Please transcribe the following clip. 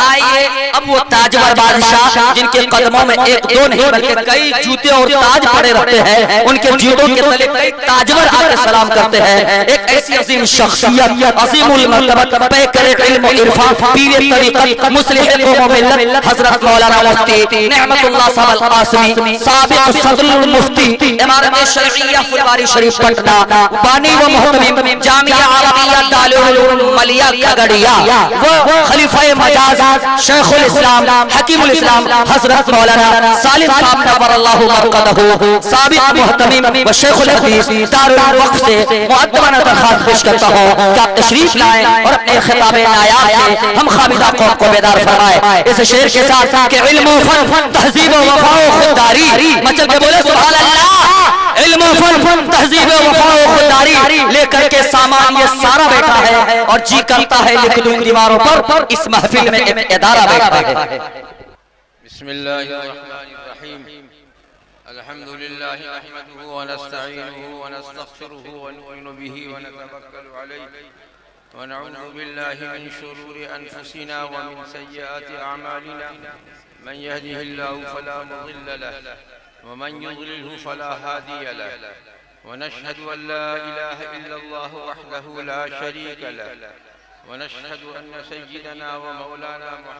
آئیے اب وہ تاجور بادشاہ جن کے قدموں میں ایک دو نہیں بلکہ کئی جوتے اور تاج پڑے رہتے ہیں، ان کے جوتوں کے تلے کئی تاجور آ کے سلام کرتے ہیں۔ ایک ایسی عظیم شخصیت، عظیم المرتبہ، پیکر علم و عرفان، پیر طریقت، مصلح قوم و ملت، حضرت مولانا مفتی نعمت اللہ صاحب القاسمی، سابق صدر المفتی امارت شرعیہ فلواری شریف پٹنہ، بانی و محتمم جامعہ عربیہ دارالعلوم ملیہ کھگڑیا، وہ خلیفہ مجاز شیخ الاسلام حکیم الاسلام حضرت مولانا سالم صاحب نور اللہ مرقدہ، سابق محتمم و شیخ الحدیث دارالوقف سے مقدمانہ درخواست پیش کرتا ہوں کہ آپ تشریف لائیں اور اپنے خطاب نایاب سے ہم خامدہ قوم کو بیدار فرمائے اس شعر کے ساتھ کہ علم و فن تہذیب و وفا و خودداری، مچل کے بولے سبحان اللہ، علم و فن تہذیب و وفا و خودداری لے کر کے سامان یہ سارا بیٹھا ہے اور جی کرتا ہے لکھ دوں دیواروں پر اس محفل میں ایک ادارہ بیٹھا ہے۔ بسم اللہ الرحمن الرحیم، الحمد للہ نحمده ونستعینه ونستغفره ونؤمن به ونتوکل علیہ ونعوذ باللہ من شرور انفسنا ومن سیئات اعمالنا، من يهده الله فلا مضل له ومن يضلله فلا هادي له، ونشهد ان لا اله الا الله وحده لا شريك له، ونشهد ان سيدنا ومولانا